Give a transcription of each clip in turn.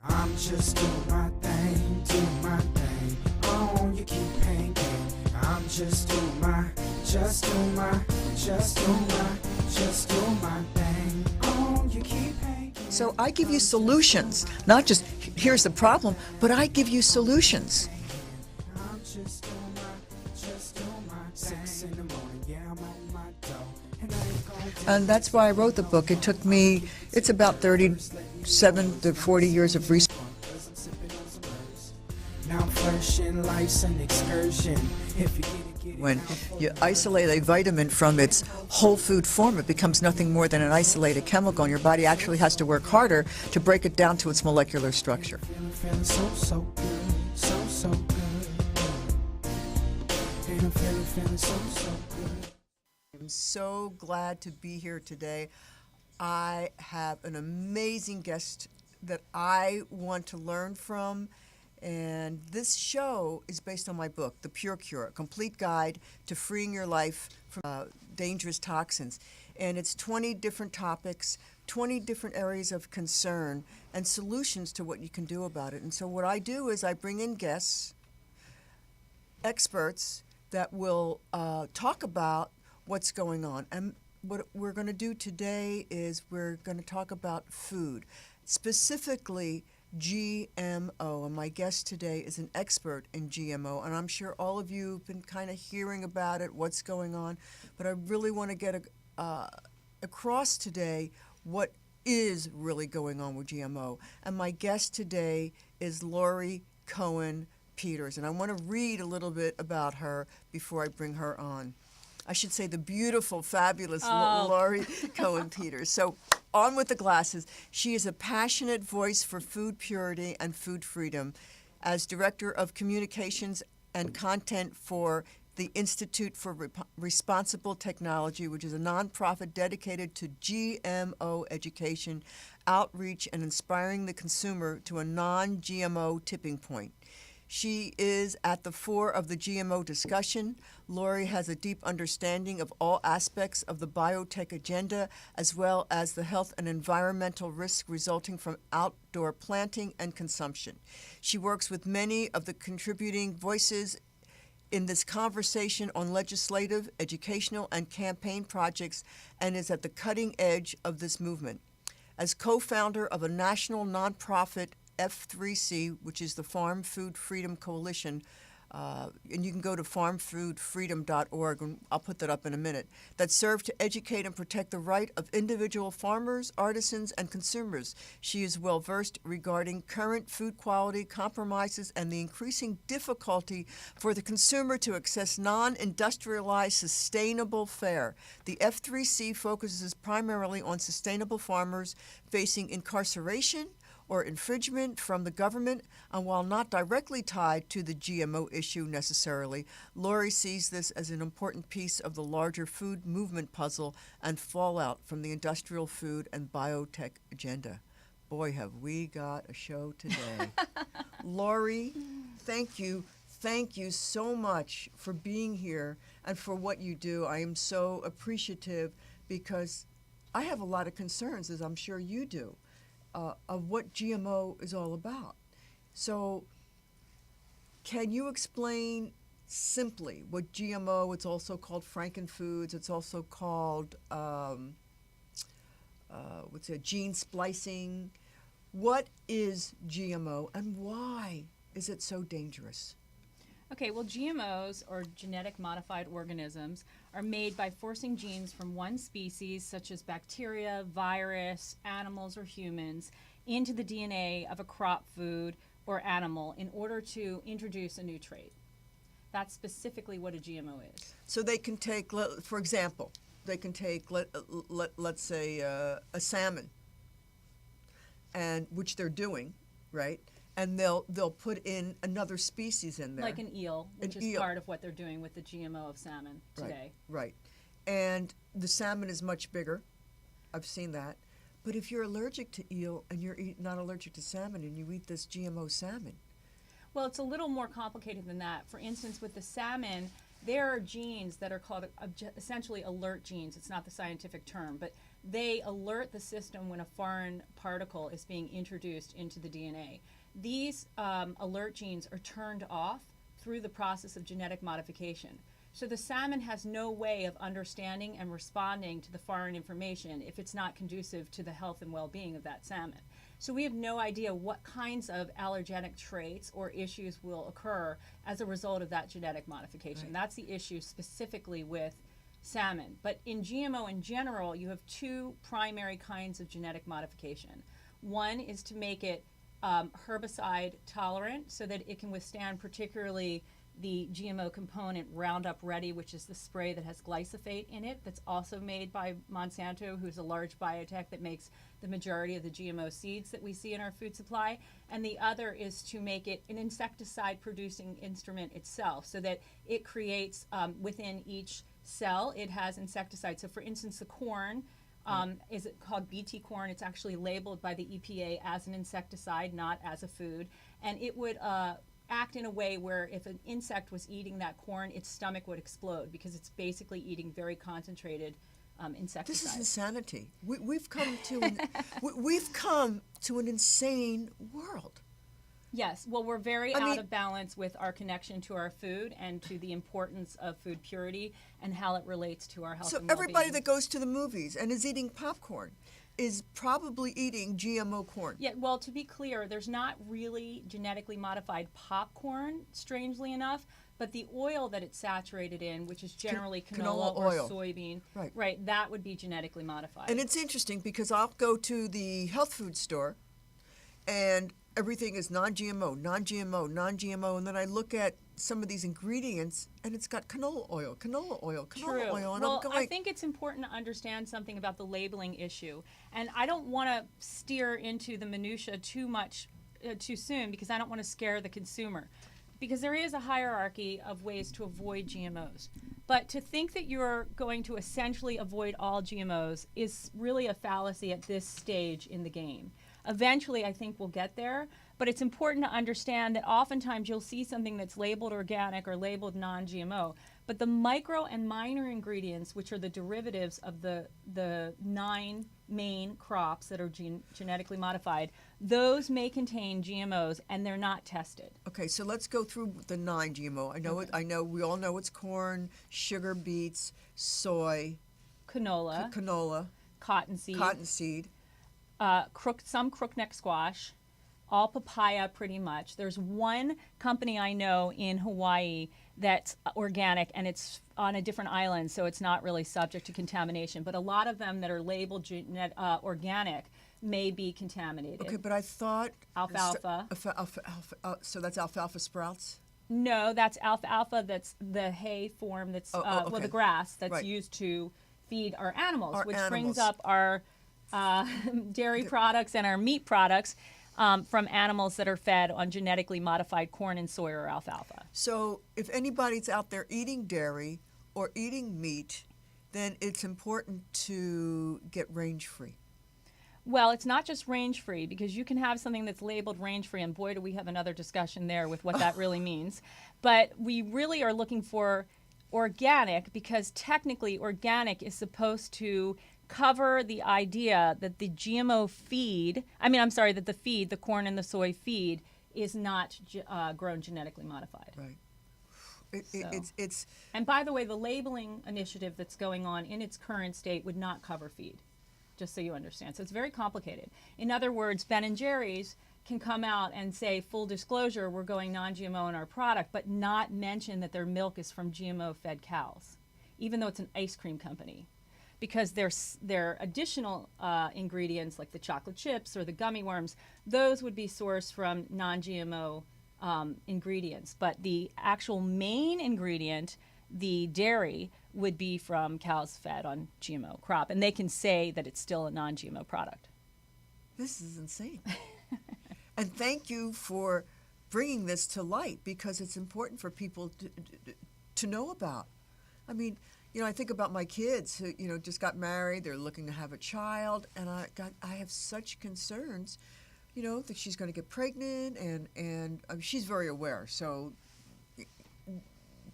I'm just doing my thing. Oh, you keep hanging. I'm just doing my thing. Oh, you keep hanging. So I give you solutions, not just here's the problem, but I give you solutions. I'm just doing my 6 in the morning. Yeah, I'm on my dough. And I ain't gonna And that's why I wrote the book. It took me, it's about 37 to 40 years of research. now I'm flourishing, life's an excursion. If you get it. When you isolate a vitamin from its whole food form, it becomes nothing more than an isolated chemical, and your body actually has to work harder to break it down to its molecular structure. Feeling so good, so good. And I'm feeling so good. I'm so glad to be here today. I have an amazing guest that I want to learn from, and this show is based on my book, The Pure Cure, A Complete Guide to Freeing Your Life from Dangerous Toxins. And it's 20 different topics, 20 different areas of concern, and solutions to what you can do about it. And so what I do is I bring in guests, experts, that will talk about what's going on. And what we're going to do today is we're going to talk about food, specifically GMO. And my guest today is an expert in GMO. And I'm sure all of you have been kind of hearing about it, what's going on. But I really want to get across today what is really going on with GMO. And my guest today is Laurie Cohen Peters. And I want to read a little bit about her before I bring her on. I should say the beautiful, fabulous Laurie Cohen Peters. So on with the glasses. She is a passionate voice for food purity and food freedom. As Director of Communications and Content for the Institute for Responsible Technology, which is a nonprofit dedicated to GMO education, outreach, and inspiring the consumer to a non-GMO tipping point. She is at the fore of the GMO discussion. Laurie has a deep understanding of all aspects of the biotech agenda, as well as the health and environmental risks resulting from outdoor planting and consumption. She works with many of the contributing voices in this conversation on legislative, educational, and campaign projects, and is at the cutting edge of this movement. As co-founder of a national nonprofit F3C, which is the Farm Food Freedom Coalition, and you can go to farmfoodfreedom.org, and I'll put that up in a minute, that serve to educate and protect the right of individual farmers, artisans, and consumers. She is well versed regarding current food quality compromises and the increasing difficulty for the consumer to access non-industrialized sustainable fare. The F3C focuses primarily on sustainable farmers facing incarceration or infringement from the government, and while not directly tied to the GMO issue necessarily, Laurie sees this as an important piece of the larger food movement puzzle and fallout from the industrial food and biotech agenda. Boy, have we got a show today. Laurie, thank you. Thank you so much for being here and for what you do. I am so appreciative because I have a lot of concerns, as I'm sure you do, of what GMO is all about. So can you explain simply what GMO, it's also called frankenfoods, it's also called gene splicing. What is GMO and why is it so dangerous? Okay, well, GMOs, or genetic modified organisms, are made by forcing genes from one species, such as bacteria, virus, animals, or humans, into the DNA of a crop, food, or animal in order to introduce a new trait. That's specifically what a GMO is. So they can take, for example, they can take, let's say, a salmon, and which they're doing, right? And they'll put in another species in there. Like an eel, which is part of what they're doing with the GMO of salmon today. Right. And the salmon is much bigger. I've seen that. But if you're allergic to eel and you're not allergic to salmon and you eat this GMO salmon. Well, it's a little more complicated than that. For instance, with the salmon, there are genes that are called essentially alert genes. It's not the scientific term, but they alert the system when a foreign particle is being introduced into the DNA. These alert genes are turned off through the process of genetic modification. So the salmon has no way of understanding and responding to the foreign information if it's not conducive to the health and well-being of that salmon. So we have no idea what kinds of allergenic traits or issues will occur as a result of that genetic modification. Right. That's the issue specifically with salmon. But in GMO in general, you have two primary kinds of genetic modification. One is to make it herbicide tolerant so that it can withstand particularly the GMO component Roundup Ready, which is the spray that has glyphosate in it, that's also made by Monsanto, who's a large biotech that makes the majority of the GMO seeds that we see in our food supply. And the other is to make it an insecticide producing instrument itself, so that it creates within each cell, it has insecticides. So for instance, the corn, is it called BT corn? It's actually labeled by the EPA as an insecticide, not as a food. And it would act in a way where if an insect was eating that corn, its stomach would explode because it's basically eating very concentrated insecticides. This is insanity. We've come to an insane world. Yes, well, we're very I out mean- of balance with our connection to our food and to the importance of food purity and how it relates to our health So and well-being. everybody that goes to the movies and is eating popcorn is probably eating GMO corn. Yeah, well, to be clear, there's not really genetically modified popcorn, strangely enough, but the oil that it's saturated in, which is generally canola canola or oil. Right. right, that would be genetically modified. And it's interesting because I'll go to the health food store and everything is non-GMO, non-GMO, non-GMO, and then I look at some of these ingredients and it's got canola oil, canola oil, canola True. oil, and Well, I'm going, I think it's important to understand something about the labeling issue. And I don't want to steer into the minutia too much too soon because I don't want to scare the consumer. Because there is a hierarchy of ways to avoid GMOs. But to think that you're going to essentially avoid all GMOs is really a fallacy at this stage in the game. Eventually, I think we'll get there, but it's important to understand that oftentimes you'll see something that's labeled organic or labeled non-GMO, but the micro and minor ingredients, which are the derivatives of the 9 main crops that are genetically modified, those may contain GMOs and they're not tested. okay, so let's go through the 9 GMO. I know Okay. I know we all know it's corn, sugar beets, soy, Canola, canola, cottonseed, cottonseed. some crookneck squash, all papaya pretty much. There's one company I know in Hawaii that's organic and it's on a different island, so it's not really subject to contamination. But a lot of them that are labeled organic may be contaminated. Okay, but I thought Alfalfa. So that's alfalfa sprouts. No, that's alfalfa. That's the hay form. That's well, okay. the grass that's Right. used to feed our animals, Our which animals. brings up our dairy products and our meat products from animals that are fed on genetically modified corn and soy or alfalfa. So if anybody's out there eating dairy or eating meat, then it's important to get range-free. Well, it's not just range-free because you can have something that's labeled range-free, and boy, do we have another discussion there with what that really means. But we really are looking for organic because technically organic is supposed to cover the idea that the GMO feed, that the feed, the corn and the soy feed, is not grown genetically modified. Right. So. It's And by the way, the labeling initiative that's going on in its current state would not cover feed, just so you understand. So it's very complicated. In other words, Ben & Jerry's can come out and say, full disclosure, we're going non-GMO in our product, but not mention that their milk is from GMO-fed cows, even though it's an ice cream company. Because their additional ingredients, like the chocolate chips or the gummy worms, those would be sourced from non-GMO ingredients. But the actual main ingredient, the dairy, would be from cows fed on GMO crop. And they can say that it's still a non-GMO product. This is insane. And thank you for bringing this to light because it's important for people to know about. I mean, I think about my kids who, just got married, they're looking to have a child, and I have such concerns, that she's going to get pregnant, and she's very aware. So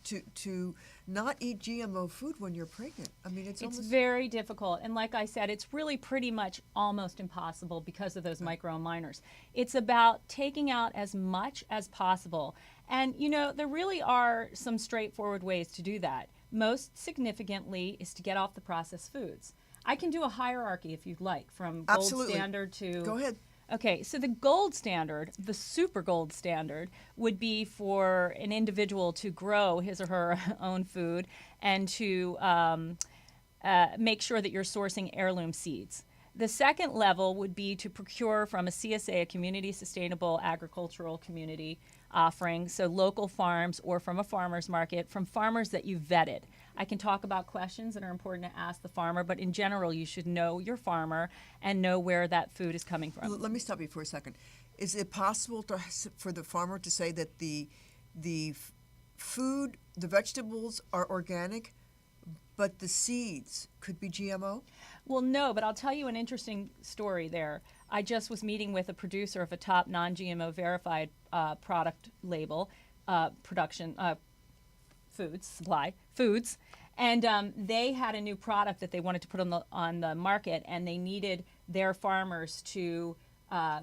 to not eat GMO food when you're pregnant. I mean, it's almost very difficult. And like I said, it's really pretty much almost impossible because of those micro and minors. It's about taking out as much as possible. And, you know, there really are some straightforward ways to do that. Most significantly is to get off the processed foods. I can do a hierarchy if you'd like, from gold Absolutely. standard to... Go ahead. Okay, so the gold standard, the super gold standard, would be for an individual to grow his or her own food and to make sure that you're sourcing heirloom seeds. The second level would be to procure from a CSA, a community sustainable agricultural community offering, so local farms or from a farmer's market, from farmers that you've vetted. I can talk about questions that are important to ask the farmer, but in general, you should know your farmer and know where that food is coming from. Let me stop you for a second. Is it possible for the farmer to say that the food, the vegetables are organic, but the seeds could be GMO? Well, no, but I'll tell you an interesting story there. I just was meeting with a producer of a top non-GMO verified product label, production, foods, and they had a new product that they wanted to put on the market, and they needed their farmers to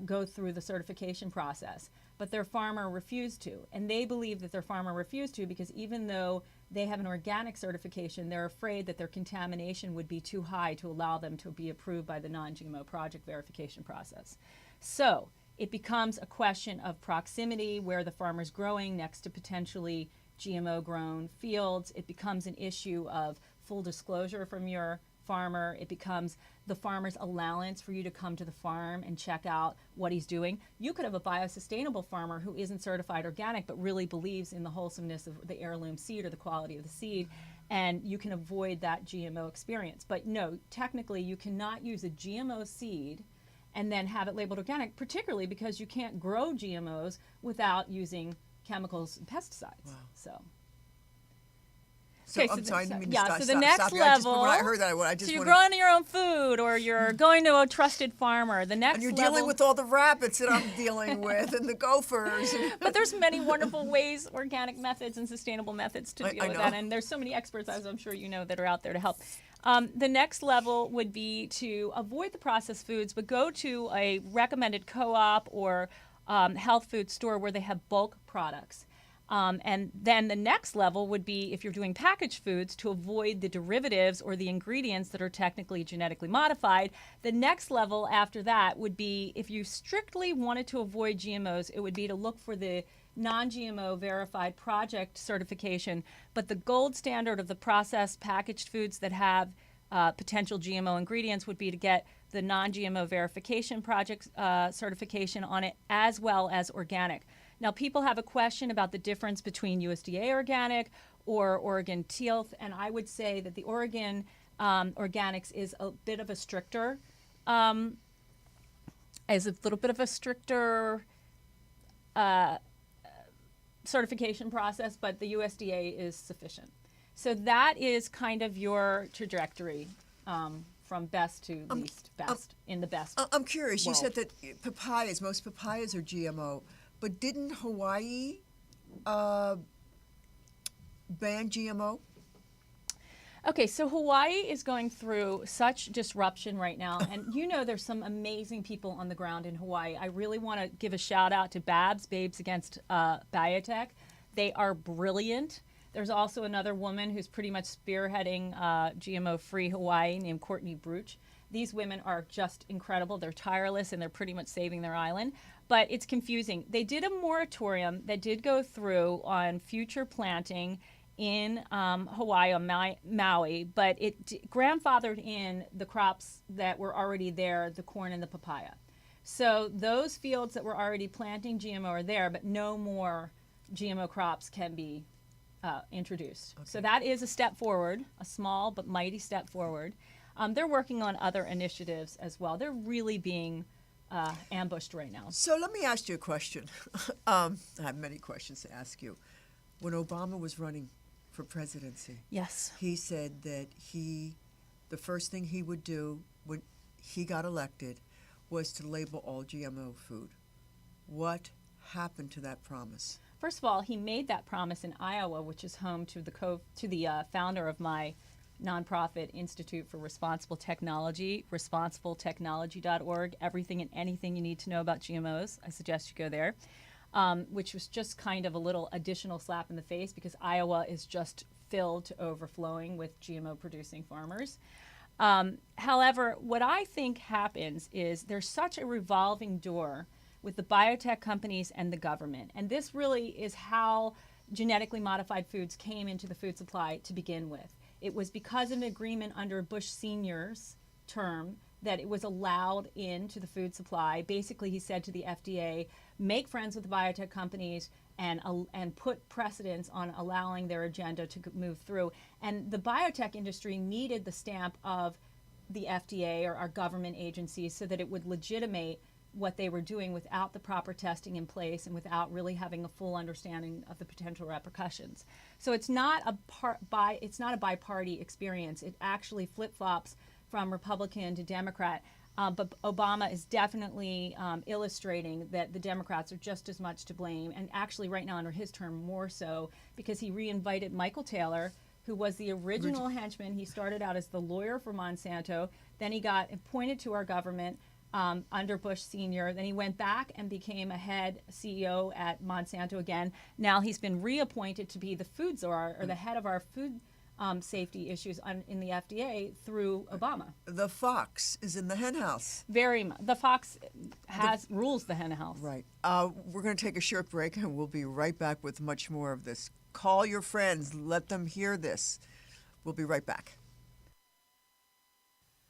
go through the certification process. But their farmer refused to, and they believe that their farmer refused to because even though they have an organic certification, they're afraid that their contamination would be too high to allow them to be approved by the non-GMO project verification process. So it becomes a question of proximity, where the farmer's growing next to potentially GMO-grown fields. It becomes an issue of full disclosure from your farmer. It becomes the farmer's allowance for you to come to the farm and check out what he's doing. You could have a biosustainable farmer who isn't certified organic but really believes in the wholesomeness of the heirloom seed or the quality of the seed, and you can avoid that GMO experience. But no, technically you cannot use a GMO seed and then have it labeled organic, particularly because you can't grow GMOs without using chemicals and pesticides. Wow. So I'm sorry, I didn't mean to yeah, stop, so stop, the next stop you. level, When I heard that, I just so you're wanted, growing your own food, or you're going to a trusted farmer. The next and you're level, dealing with all the rabbits that I'm dealing with and the gophers. but there's many wonderful ways, organic methods and sustainable methods to deal with that, and there's so many experts, as I'm sure you know, that are out there to help. The next level would be to avoid the processed foods, but go to a recommended co-op or health food store where they have bulk products. And then the next level would be, if you're doing packaged foods, to avoid the derivatives or the ingredients that are technically genetically modified. The next level after that would be, if you strictly wanted to avoid GMOs, it would be to look for the non-GMO verified project certification. But the gold standard of the processed packaged foods that have potential GMO ingredients would be to get the non-GMO verification project certification on it, as well as organic. Now, people have a question about the difference between USDA organic or Oregon teal, and I would say that the Oregon organics is a bit of a stricter, certification process, but the USDA is sufficient. So that is kind of your trajectory from best to least best in the best. I'm curious. world. You said that most papayas are GMO. But didn't Hawaii ban GMO? Okay, so Hawaii is going through such disruption right now, and you know there's some amazing people on the ground in Hawaii. I really want to give a shout out to Babes Against Biotech. They are brilliant. There's also another woman who's pretty much spearheading GMO-free Hawaii named Courtney Bruch. These women are just incredible. They're tireless, and they're pretty much saving their island. But it's confusing. They did a moratorium that did go through on future planting in Hawaii, on Maui, but it grandfathered in the crops that were already there, the corn and the papaya. So those fields that were already planting GMO are there, but no more GMO crops can be introduced. Okay. So that is a step forward, a small but mighty step forward. They're working on other initiatives as well. They're really being ambushed right now. So let me ask you a question. I have many questions to ask you. When Obama was running for presidency, yes, he said that the first thing he would do when he got elected was to label all GMO food. What happened to that promise? First of all, he made that promise in Iowa, which is home to the founder of my nonprofit Institute for Responsible Technology, responsibletechnology.org. Everything and anything you need to know about GMOs, I suggest you go there. Which was just kind of a little additional slap in the face because Iowa is just filled to overflowing with GMO-producing farmers. However, what I think happens is there's such a revolving door with the biotech companies and the government. And this really is how genetically modified foods came into the food supply to begin with. It was because of an agreement under Bush Sr.'s term that it was allowed into the food supply. Basically, he said to the FDA, make friends with the biotech companies and put precedence on allowing their agenda to move through. And the biotech industry needed the stamp of the FDA or our government agencies so that it would legitimate what they were doing without the proper testing in place and without really having a full understanding of the potential repercussions. So it's not a bi-party experience. It actually flip-flops from Republican to Democrat. But Obama is definitely illustrating that the Democrats are just as much to blame, and actually right now under his term more so, because he reinvited Michael Taylor, who was the original henchman. He started out as the lawyer for Monsanto. Then he got appointed to our government under Bush Sr. Then he went back and became a head CEO at Monsanto again. Now he's been reappointed to be the food czar, or the head of our food safety issues in the FDA through Obama. The fox is in the hen house. Very much. The fox rules the hen house. Right. We're going to take a short break, and we'll be right back with much more of this. Call your friends. Let them hear this. We'll be right back.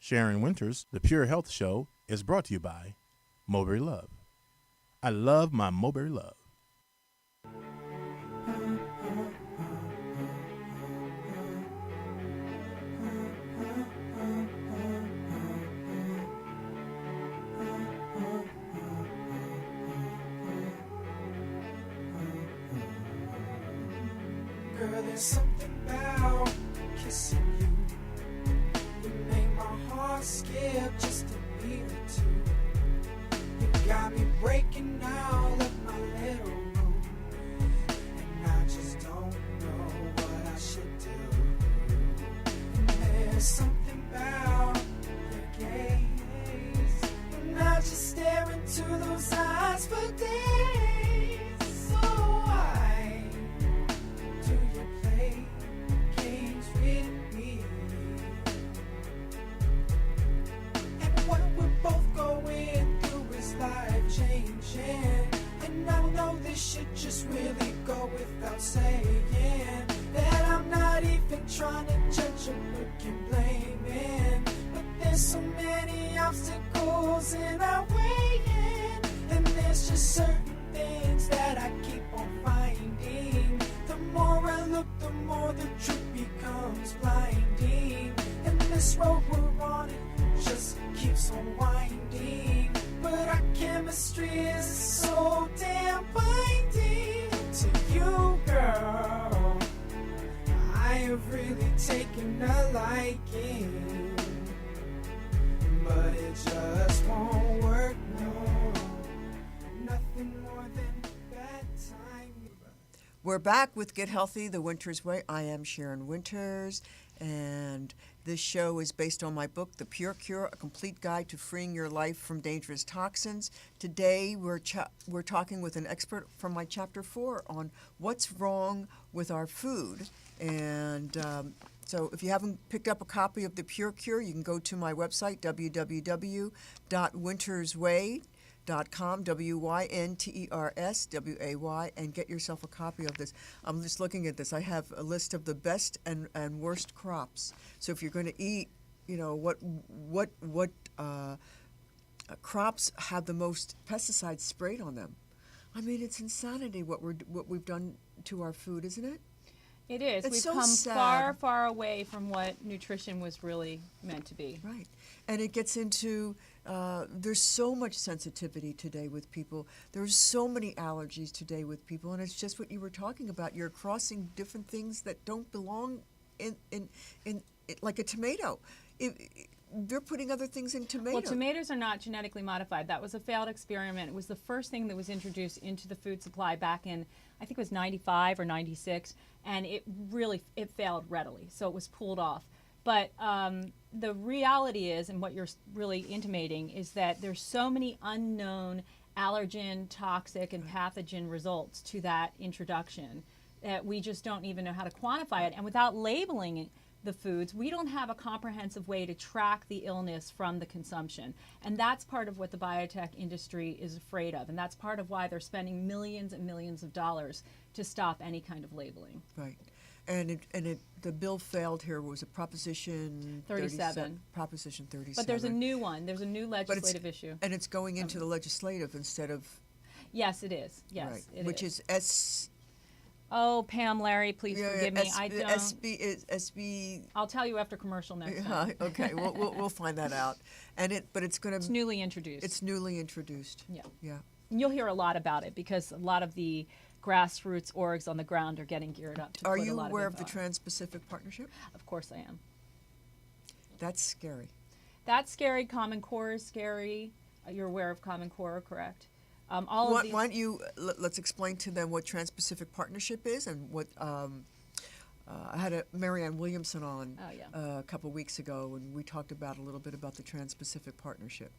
Sharyn Wynters, The Pure Health Show, is brought to you by Mulberry Love. I love my Mulberry Love. Girl, there's something about kissing you. You make my heart skip just a beat or two. You got me breaking out of my little room, and I just don't know what I should do. And there's something about your gaze, and I just stare into those eyes for days. So why do you play games with me? And what we're both going through is life changing, and I know this should just really go without saying that I'm not even trying to judge or look and blaming, but there's so many obstacles in our way, and there's just certain things that I keep on finding. The more I look, the more the truth becomes blinding, and this road we're on, it just keeps on winding. But our chemistry is so damn binding. To you, girl, I have really taken a liking, but it just won't work, no. Nothing more than bad timing. We're back with Get Healthy the Wynters Way. I am Sharyn Wynters, and this show is based on my book, The Pure Cure, A Complete Guide to Freeing Your Life from Dangerous Toxins. Today, we're talking with an expert from my Chapter 4 on what's wrong with our food. And so if you haven't picked up a copy of The Pure Cure, you can go to my website, www.wintersway.com, WYNTERSWAY, and get yourself a copy of this. I'm just looking at this. I have a list of the best and worst crops. So if you're going to eat, you know, what crops have the most pesticides sprayed on them. I mean, it's insanity what we've done to our food, isn't it? It is. It's We've so come sad. far, far away from what nutrition was really meant to be. Right. And it gets into, there's so much sensitivity today with people. There's so many allergies today with people. And it's just what you were talking about. You're crossing different things that don't belong in like a tomato. they're putting other things in tomatoes. Well, tomatoes are not genetically modified. That was a failed experiment. It was the first thing that was introduced into the food supply back in, I think it was 95 or 96, and it failed readily, so it was pulled off. But the reality is, and what you're really intimating, is that there's so many unknown allergen, toxic, and pathogen results to that introduction that we just don't even know how to quantify it. And without labeling the foods, we don't have a comprehensive way to track the illness from the consumption. And that's part of what the biotech industry is afraid of. And that's part of why they're spending millions and millions of dollars to stop any kind of labeling. Right. And the bill failed here. Was a Proposition 37. Proposition 37. But there's a new one. There's a new legislative issue. And it's going into the legislative instead of... Yes, it is. Yes, right, it which is Oh, Pam, Larry, please forgive me. I don't. SB. I'll tell you after commercial next time. Okay, we'll find that out. But it's going to. It's newly introduced. It's newly introduced. Yeah. Yeah. And you'll hear a lot about it because a lot of the grassroots orgs on the ground are getting geared up to Are put a you lot aware of of the Trans-Pacific Partnership? Of course I am. That's scary. That's scary. Common Core is scary. You're aware of Common Core, correct? Why don't you let's explain to them what Trans-Pacific Partnership is and what I had Marianne Williamson on a couple weeks ago, and we talked about a little bit about the Trans-Pacific Partnership.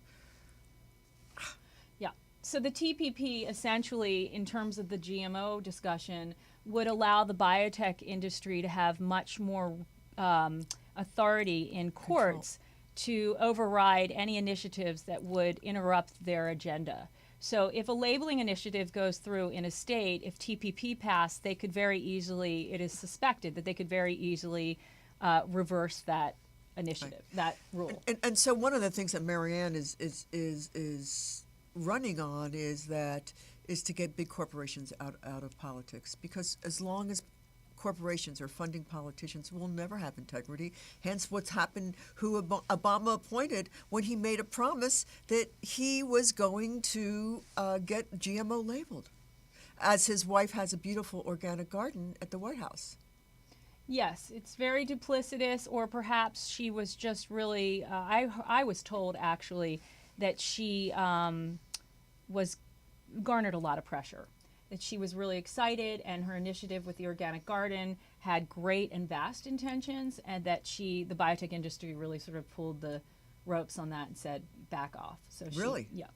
Yeah. So the TPP essentially, in terms of the GMO discussion, would allow the biotech industry to have much more authority in courts to override any initiatives that would interrupt their agenda. So if a labeling initiative goes through in a state, if TPP passed, they could very easily, it is suspected that they could very easily reverse that initiative, that rule. And so one of the things that Marianne is running on is to get big corporations out of politics, because as long as corporations are funding politicians, will never have integrity. Hence what's happened, who Obama appointed when he made a promise that he was going to get GMO labeled, as his wife has a beautiful organic garden at the White House. Yes, it's very duplicitous, or perhaps she was just really, I was told actually that she was garnered a lot of pressure, that she was really excited and her initiative with the organic garden had great and vast intentions, and that the biotech industry really sort of pulled the ropes on that and said, back off. So really? Yeah.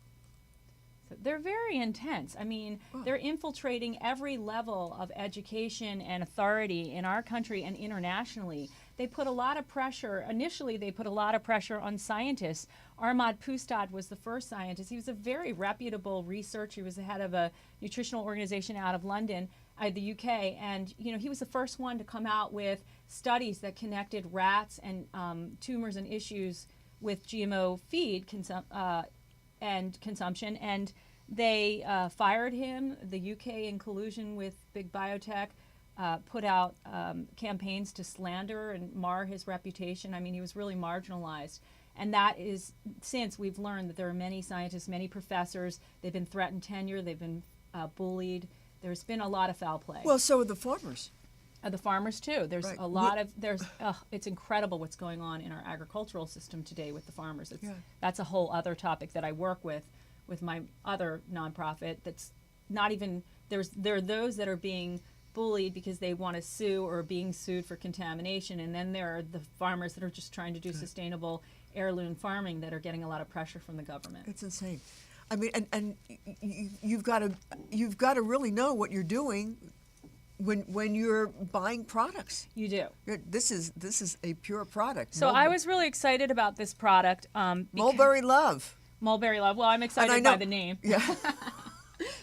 So they're very intense. I mean, they're infiltrating every level of education and authority in our country and internationally. They put a lot of pressure, initially they put a lot of pressure on scientists. Armad Pustad was the first scientist. He was a very reputable researcher. He was the head of a nutritional organization out of London, the UK, and he was the first one to come out with studies that connected rats and tumors and issues with GMO feed and consumption, and they fired him. The UK, in collusion with big biotech, put out campaigns to slander and mar his reputation. I mean, he was really marginalized. And that is, since we've learned that there are many scientists, many professors, they've been threatened tenure, they've been bullied. There's been a lot of foul play. Well, so are the farmers. The farmers too. There's right. a lot of, it's incredible what's going on in our agricultural system today with the farmers. That's a whole other topic that I work with my other nonprofit. That's not even, there are those that are being bullied because they want to sue or are being sued for contamination, and then there are the farmers that are just trying to do sustainable heirloom farming that are getting a lot of pressure from the government. It's insane. I mean, and you've got to really know what you're doing when you're buying products. You do. This is a pure product. So I was really excited about this product. Mulberry Love. Mulberry Love. Well, I'm excited by the name. Yeah.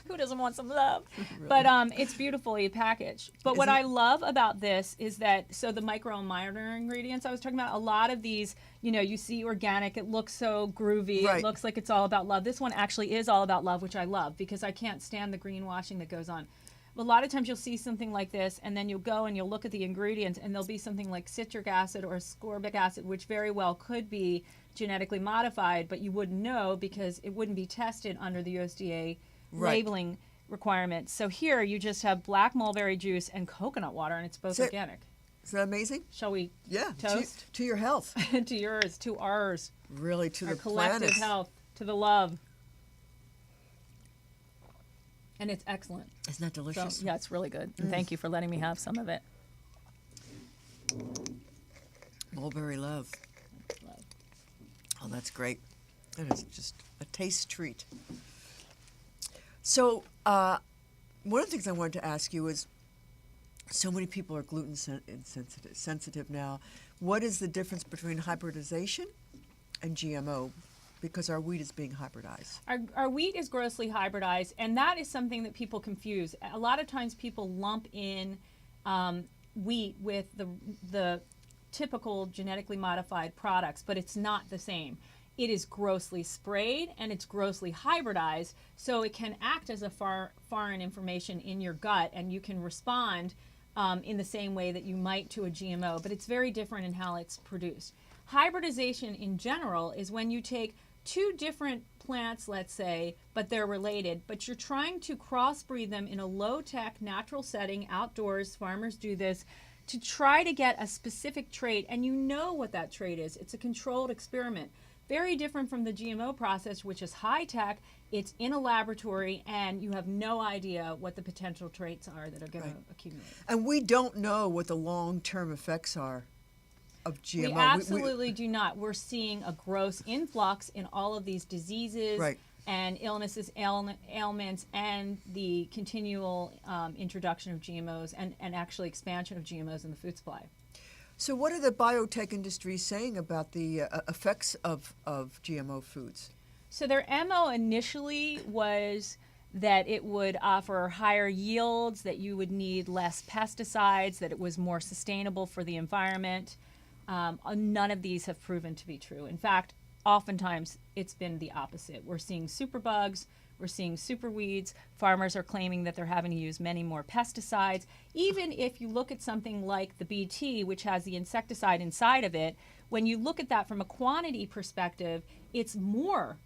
Who doesn't want some love? Really? But it's beautifully packaged. But what I love about this is that, so the micro and minor ingredients I was talking about, a lot of these, you see organic, it looks so groovy, right. It looks like it's all about love. This one actually is all about love, which I love, because I can't stand the greenwashing that goes on. A lot of times you'll see something like this, and then you'll go and you'll look at the ingredients, and there'll be something like citric acid or ascorbic acid, which very well could be genetically modified, but you wouldn't know because it wouldn't be tested under the USDA labeling requirements. So here you just have black mulberry juice and coconut water, and it's both organic. Isn't that amazing? Shall we Yeah. toast? To your health. To yours, to ours, Really, to our the collective planet. health, to the love. And it's excellent. Isn't that So, delicious? yeah, it's really good. And thank you for letting me have some of it. Mulberry love. Love. Oh, that's great. That is just a taste treat. So, one of the things I wanted to ask you is, so many people are gluten sensitive now. What is the difference between hybridization and GMO? Because our wheat is being hybridized. Our wheat is grossly hybridized, and that is something that people confuse. A lot of times people lump in wheat with the typical genetically modified products, but it's not the same. It is grossly sprayed and it's grossly hybridized, so it can act as a foreign information in your gut, and you can respond in the same way that you might to a GMO, but it's very different in how it's produced. Hybridization in general is when you take two different plants, let's say, but they're related, but you're trying to crossbreed them in a low-tech, natural setting, outdoors. Farmers do this to try to get a specific trait, and you know what that trait is. It's a controlled experiment. Very different from the GMO process, which is high-tech. It's in a laboratory, and you have no idea what the potential traits are that are going to accumulate. And we don't know what the long-term effects are of GMO. We absolutely do not. We're seeing a gross influx in all of these diseases Right. and illnesses, ailments, and the continual introduction of GMOs and actually expansion of GMOs in the food supply. So what are the biotech industries saying about the effects of GMO foods? So their MO initially was that it would offer higher yields, that you would need less pesticides, that it was more sustainable for the environment. None of these have proven to be true. In fact, oftentimes it's been the opposite. We're seeing superbugs, we're seeing superweeds. Farmers are claiming that they're having to use many more pesticides. Even if you look at something like the BT, which has the insecticide inside of it, when you look at that from a quantity perspective, it's more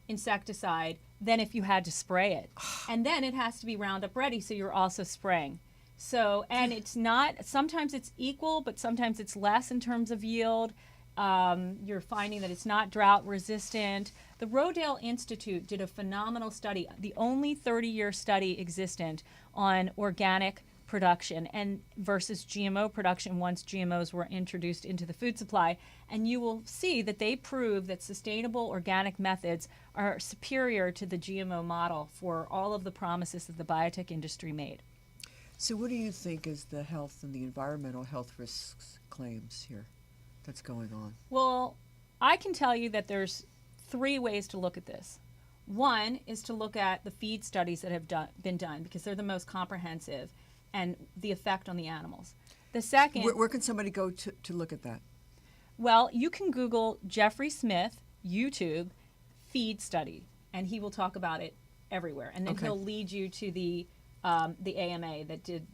insecticide than if you had to spray it. And then it has to be Roundup ready, so you're also spraying. So, and it's not, sometimes it's equal, but sometimes it's less in terms of yield. You're finding that it's not drought resistant. The Rodale Institute did a phenomenal study, the only 30-year study existent on organic production and versus GMO production once GMOs were introduced into the food supply. And you will see that they prove that sustainable organic methods are superior to the GMO model for all of the promises that the biotech industry made. So what do you think is the health and the environmental health risks claims here that's going on? Well, I can tell you that there's three ways to look at this. One is to look at the feed studies that have been done, because they're the most comprehensive, and the effect on the animals. The second... Where can somebody go to look at that? Well, you can Google Jeffrey Smith, YouTube, feed study, and he will talk about it everywhere. And then Okay. he'll lead you to the AMA that did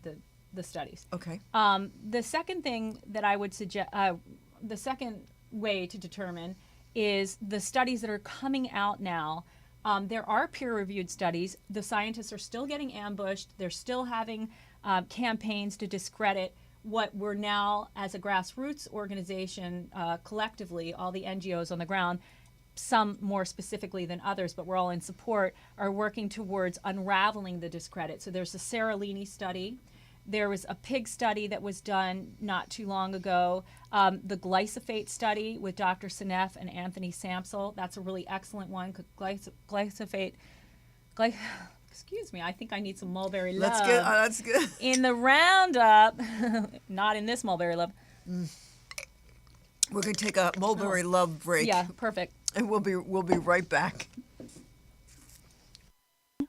the studies. Okay. The second thing that I would suggest, the second way to determine is the studies that are coming out now. There are peer-reviewed studies. The scientists are still getting ambushed. They're still having campaigns to discredit what we're now, as a grassroots organization, collectively, all the NGOs on the ground, some more specifically than others, but we're all in support, are working towards unraveling the discredit. So there's a Seralini study. There was a pig study that was done not too long ago. The glyphosate study with Dr. Senef and Anthony Samsel, that's a really excellent one. Glyphosate, excuse me, I think I need some mulberry love. That's good. In the Roundup, not in this mulberry love. We're going to take a mulberry love break. Yeah, perfect. And we'll be right back.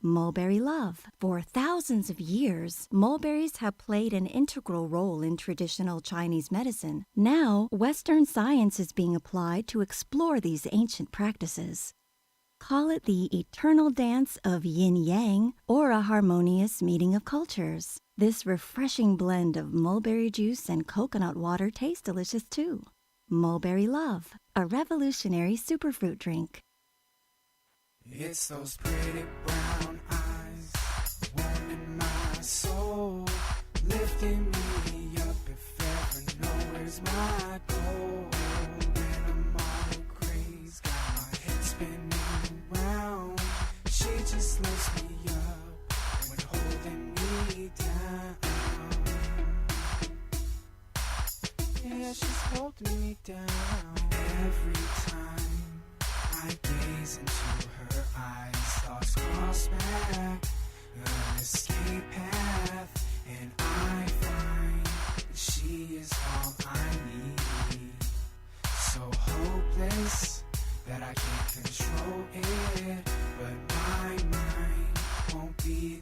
Mulberry love. For thousands of years, mulberries have played an integral role in traditional Chinese medicine. Now, Western science is being applied to explore these ancient practices. Call it the eternal dance of yin-yang or a harmonious meeting of cultures. This refreshing blend of mulberry juice and coconut water tastes delicious too. Mulberry love, a revolutionary superfruit drink. It's those pretty brown eyes, warming my soul, lifting me up if ever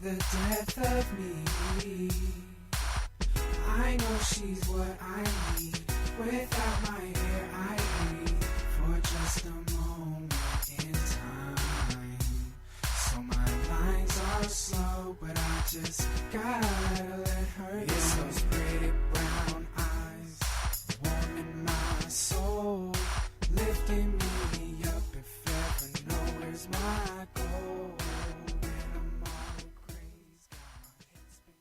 the death of me. I know she's what I need. Without my air, I breathe for just a moment in time. So my lines are slow, but I just gotta let her go. It's those pretty brown eyes, warming my soul, lifting me up. If ever know where's my goal, when I'm all crazy, got my head spinning.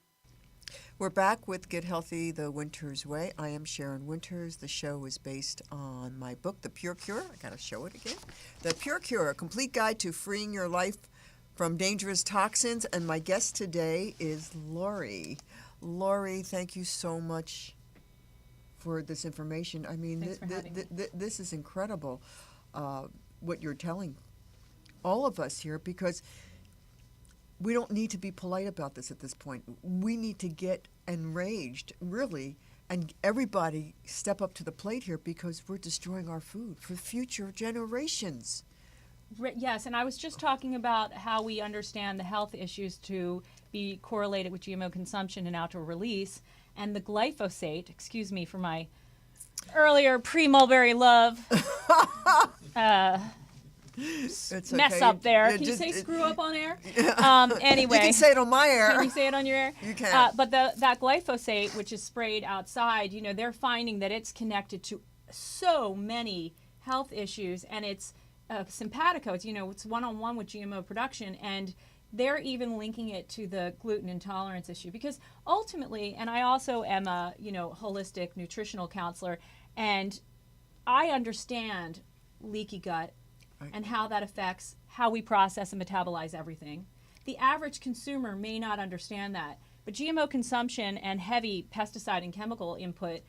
We're back with Get Healthy the Wynters Way. I am Sharyn Wynters. The show is based on my book, The Pure Cure. I gotta show it again. The Pure Cure, a complete guide to freeing your life from dangerous toxins. And my guest today is Laurie. Laurie, thank you so much for this information. I mean, Thanks for having me. this is incredible, what you're telling all of us here, because we don't need to be polite about this at this point. We need to get enraged, really, and everybody step up to the plate here, because we're destroying our food for future generations. Yes, and I was just talking about how we understand the health issues to be correlated with GMO consumption and outdoor release, and the glyphosate, excuse me for my earlier pre-mulberry love It's mess okay. up there. Yeah, Can you just- say it- screw up on air? You Anyway. can say it on my air. Can you say it on your air? You can. But that glyphosate, which is sprayed outside, they're finding that it's connected to so many health issues, and it's simpatico. It's one-on-one with GMO production, and they're even linking it to the gluten intolerance issue, because ultimately, and I also am a holistic nutritional counselor, and I understand leaky gut and how that affects how we process and metabolize everything. The average consumer may not understand that, but GMO consumption and heavy pesticide and chemical input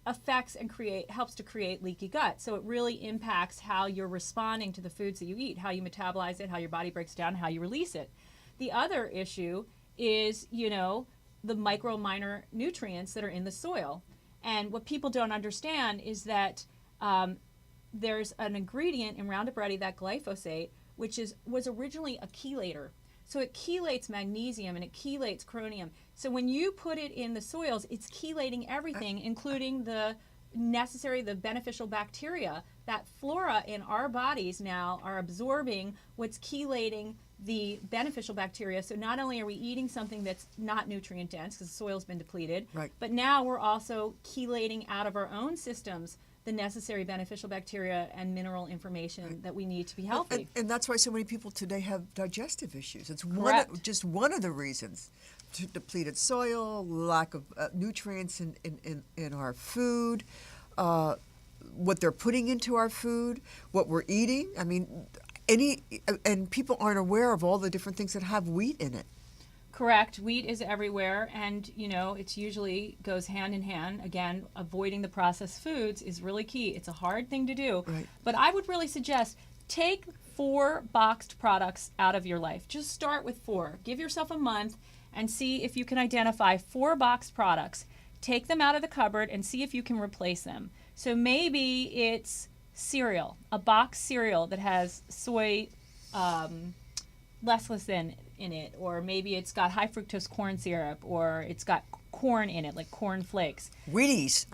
affects and helps to create leaky gut. So it really impacts how you're responding to the foods that you eat, how you metabolize it, how your body breaks down, how you release it. The other issue is, the minor nutrients that are in the soil. And what people don't understand is that there's an ingredient in Roundup Ready, that glyphosate, which was originally a chelator. So it chelates magnesium and it chelates chromium. So when you put it in the soils, it's chelating everything, including the beneficial bacteria. That flora in our bodies now are absorbing what's chelating the beneficial bacteria. So not only are we eating something that's not nutrient dense because the soil's been depleted, Right. but now we're also chelating out of our own systems the necessary beneficial bacteria and mineral information that we need to be healthy. And that's why so many people today have digestive issues. It's Correct. just one of the reasons. Depleted soil, lack of nutrients in our food, what they're putting into our food, what we're eating. I mean, and people aren't aware of all the different things that have wheat in it. Correct. Wheat is everywhere, and it's usually goes hand in hand. Again, avoiding the processed foods is really key. It's a hard thing to do, Right. but I would really suggest take 4 boxed products out of your life. Just start with 4. Give yourself a month and see if you can identify 4 boxed products. Take them out of the cupboard and see if you can replace them. So maybe it's cereal, a boxed cereal that has soy lecithin in it, or maybe it's got high fructose corn syrup, or it's got corn in it, like corn flakes. Wheaties.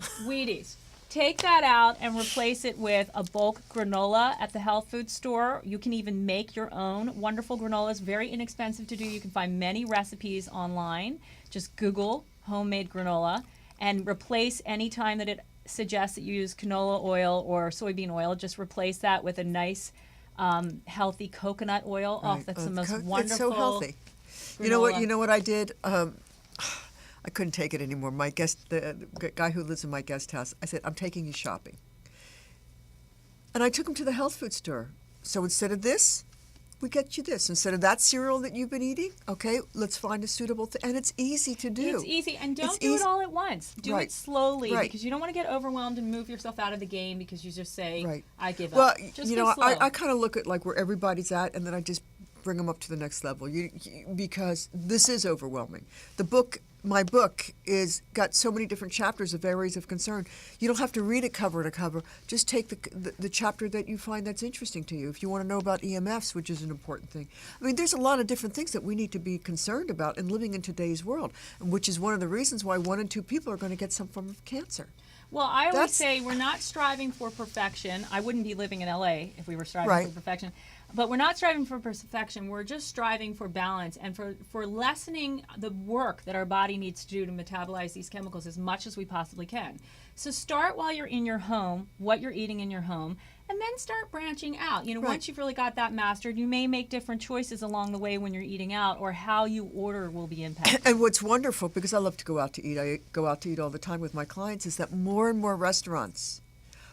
Take that out and replace it with a bulk granola at the health food store. You can even make your own wonderful granolas, very inexpensive to do. You can find many recipes online. Just Google homemade granola and replace any time that it suggests that you use canola oil or soybean oil. Just replace that with a nice healthy coconut oil. Right. Oh, that's the most wonderful. It's so healthy. granola. You know what I did? I couldn't take it anymore. The guy who lives in my guest house, I said, I'm taking you shopping. And I took him to the health food store. So instead of this, we get you this. Instead of that cereal that you've been eating, okay, let's find a suitable thing. And it's easy to do. It's easy, and don't It's do easy. it all at once. Do Right. it slowly, Right. because you don't want to get overwhelmed and move yourself out of the game because you just say, Right. I give Well, up. Just you be know, slow. I kind of look at like where everybody's at, and then I just bring them up to the next level. Because this is overwhelming. The book my book is got so many different chapters of areas of concern. You don't have to read it cover to cover. Just take the chapter that you find that's interesting to you. If you want to know about EMFs, which is an important thing. I mean, there's a lot of different things that we need to be concerned about in living in today's world, which is one of the reasons why 1 in 2 people are going to get some form of cancer. Well, I always That's- say we're not striving for perfection. I wouldn't be living in LA if we were striving Right. for perfection. But we're not striving for perfection. We're just striving for balance and for lessening the work that our body needs to do to metabolize these chemicals as much as we possibly can. So start while you're in your home, what you're eating in your home, and then start branching out. You know, Right. once you've really got that mastered, you may make different choices along the way when you're eating out, or how you order will be impacted. And what's wonderful, because I love to go out to eat, I go out to eat all the time with my clients, is that more and more restaurants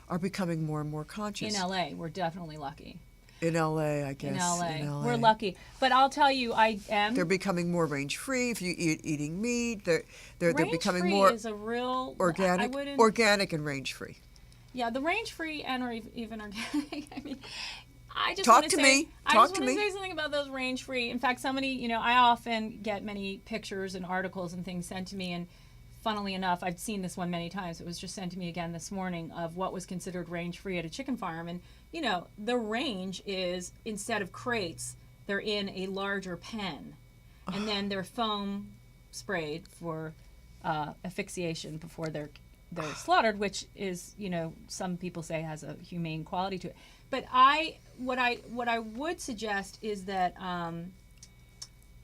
are becoming more and more conscious. In LA, we're definitely lucky. In LA, I guess. In LA. We're lucky. But I'll tell you, I am. They're becoming more range-free. If you eating meat, they're becoming range-free more is a real organic, I wouldn't, organic and range-free. Yeah, the range-free and or even organic. I mean, I just Talk want to say, me. I Talk just to want me. to say something about those range-free. In fact, somebody, you know, I often get many pictures and articles and things sent to me, and funnily enough, I've seen this one many times. It was just sent to me again this morning of what was considered range-free at a chicken farm, and you know, the range is, instead of crates, they're in a larger pen, and then they're foam sprayed for asphyxiation before they're slaughtered, which is, you know, some people say has a humane quality to it. But what I would suggest is that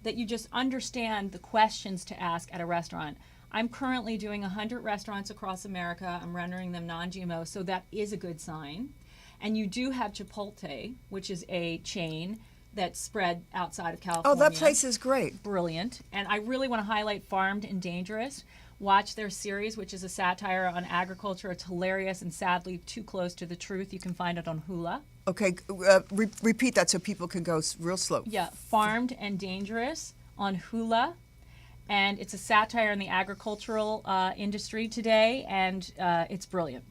that you just understand the questions to ask at a restaurant. I'm currently doing 100 restaurants across America. I'm rendering them non-GMO, so that is a good sign. And you do have Chipotle, which is a chain that's spread outside of California. Oh, that place is great. Brilliant. And I really want to highlight Farmed and Dangerous. Watch their series, which is a satire on agriculture. It's hilarious and sadly too close to the truth. You can find it on Hula. Okay, repeat that so people can go real slow. Yeah, Farmed and Dangerous on Hula. And it's a satire on the agricultural industry today, and it's brilliant.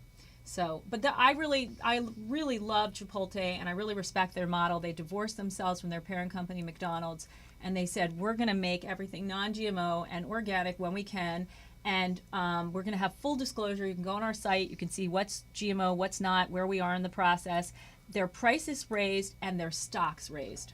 So, but I really love Chipotle, and I really respect their model. They divorced themselves from their parent company, McDonald's, and they said, we're going to make everything non-GMO and organic when we can, and we're going to have full disclosure. You can go on our site. You can see what's GMO, what's not, where we are in the process. Their prices raised and their stocks raised.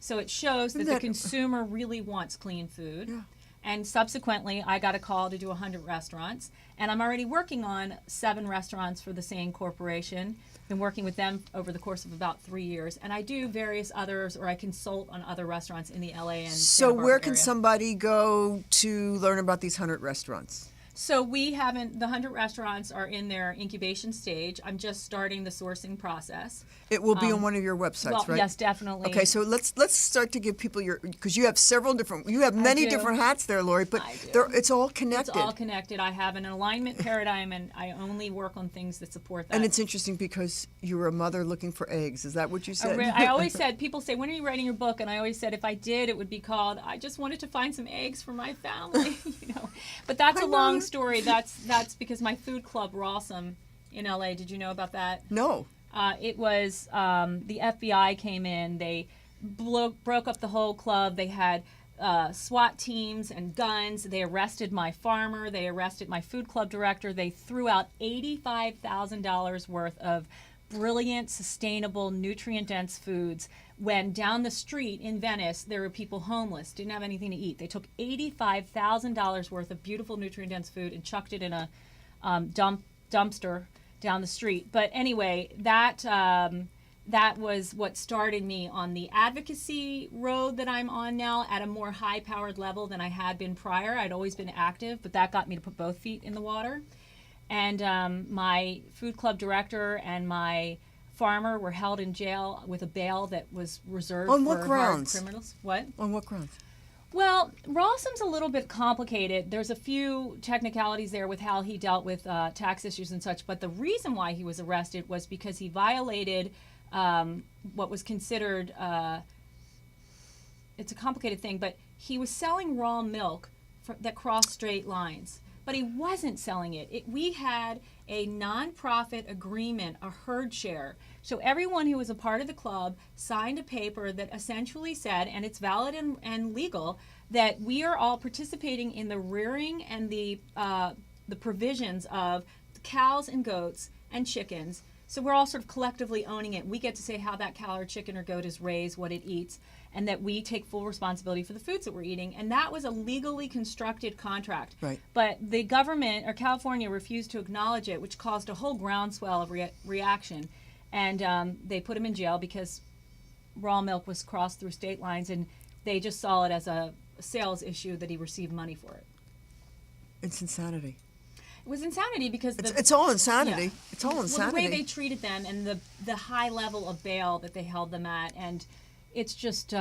So it shows that the consumer really wants clean food. Yeah. And subsequently, I got a call to do 100 restaurants. And I'm already working on 7 restaurants for the same corporation. Been working with them over the course of about 3 years. And I do various others, or I consult on other restaurants in the LA and So Santa Barbara where can area. somebody go to learn about these 100 restaurants? So we haven't, the 100 restaurants are in their incubation stage. I'm just starting the sourcing process. It will be on one of your websites, Well, right? yes, definitely. Okay, so let's start to give people your, because you have several different, you have many do. different hats there, Laurie, but I do. it's all connected. It's all connected. I have an alignment paradigm, and I only work on things that support that. And it's interesting because you were a mother looking for eggs. Is that what you said? I always said, people say, when are you writing your book? And I always said, if I did, it would be called, I just wanted to find some eggs for my family, you know. But that's a long story. That's because my food club, Rawsome, in LA, did you know about that? No. It was, the FBI came in, they broke up the whole club. They had SWAT teams and guns. They arrested my farmer. They arrested my food club director. They threw out $85,000 worth of brilliant, sustainable, nutrient-dense foods when down the street in Venice there were people homeless, didn't have anything to eat. They took $85,000 worth of beautiful, nutrient-dense food and chucked it in a dumpster down the street. But anyway, that was what started me on the advocacy road that I'm on now at a more high-powered level than I had been prior. I'd always been active, but that got me to put both feet in the water. And my food club director and my farmer were held in jail with a bail that was reserved On for what hard grounds? criminals. What? On what grounds? Well, Rawsome's a little bit complicated. There's a few technicalities there with how he dealt with tax issues and such, but the reason why he was arrested was because he violated what was considered, it's a complicated thing, but he was selling raw milk that crossed straight lines. But he wasn't selling it. We had a nonprofit agreement, a herd share. So everyone who was a part of the club signed a paper that essentially said, and it's valid and legal, that we are all participating in the rearing and the provisions of cows and goats and chickens. So we're all sort of collectively owning it. We get to say how that cow or chicken or goat is raised, what it eats, and that we take full responsibility for the foods that we're eating. And that was a legally constructed contract. Right. But the government, or California, refused to acknowledge it, which caused a whole groundswell of reaction. And they put him in jail because raw milk was crossed through state lines, and they just saw it as a sales issue that he received money for it. It's insanity. It was insanity because It's all insanity. Yeah. It's all Well, insanity. the way they treated them and the high level of bail that they held them at, and it's just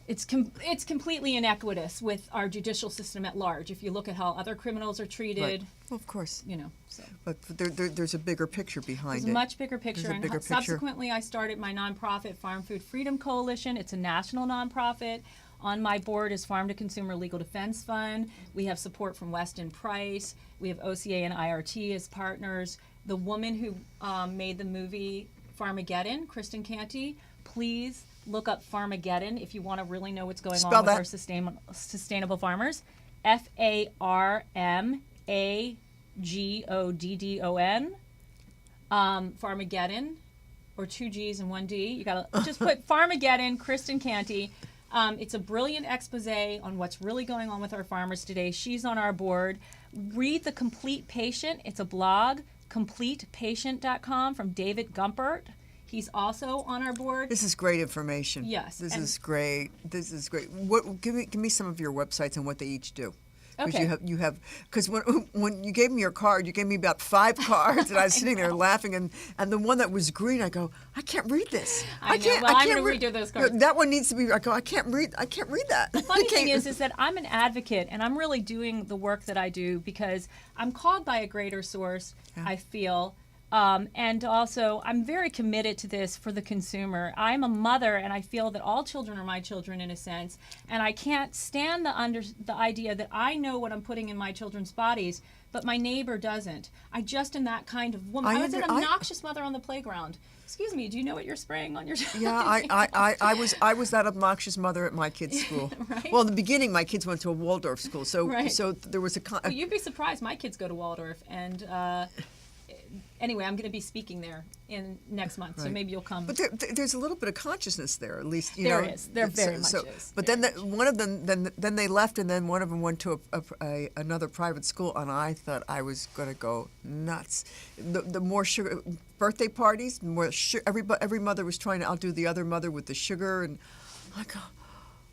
it's completely inequitous with our judicial system at large. If you look at how other criminals are treated, Right. Well, of course. So But there's a bigger picture behind there's it. a much bigger picture. There's a bigger And picture. subsequently, I started my nonprofit Farm Food Freedom Coalition. It's a national nonprofit. On my board is Farm to Consumer Legal Defense Fund. We have support from Weston Price. We have OCA and IRT as partners. The woman who made the movie Farmageddon, Kristen Canty, please look up Farmageddon if you want to really know what's going Spell on with that. our sustainable farmers. FARMAGODDON. Farmageddon, or 2 G's and 1 D. You gotta just put Farmageddon, Kristen Canty. It's a brilliant expose on what's really going on with our farmers today. She's on our board. Read The Complete Patient. It's a blog, completepatient.com, from David Gumpert. He's also on our board. This is great information. Yes, This and- is great. This is great. What? Give me some of your websites and what they each do. Okay. You have because when you gave me your card, you gave me about 5 cards, and I was sitting there laughing, and the one that was green, I go, I can't read this. I know. can't. Well, I I'm can't gonna read redo those cards. That one needs to be. I go. I can't read that. The funny thing is that I'm an advocate, and I'm really doing the work that I do because I'm called by a greater source, I feel. And also, I'm very committed to this for the consumer. I'm a mother, and I feel that all children are my children in a sense. And I can't stand the idea that I know what I'm putting in my children's bodies, but my neighbor doesn't. I just am that kind of woman. I was an obnoxious mother on the playground. Excuse me, do you know what you're spraying on your child? Yeah, I was that obnoxious mother at my kids' school. Right. Well, in the beginning, my kids went to a Waldorf school, so Right. so there was a. Well, you'd be surprised. My kids go to Waldorf, and anyway, I'm going to be speaking there in next month, so Right. able you'll come. But there's a little bit of consciousness there, at least. There know. is. There very much is. But Very then one of them, then they left, and then one of them went to another private school, and I thought I was going to go nuts. The more sugar, birthday parties, more every mother was trying to outdo the other mother with the sugar, and I go,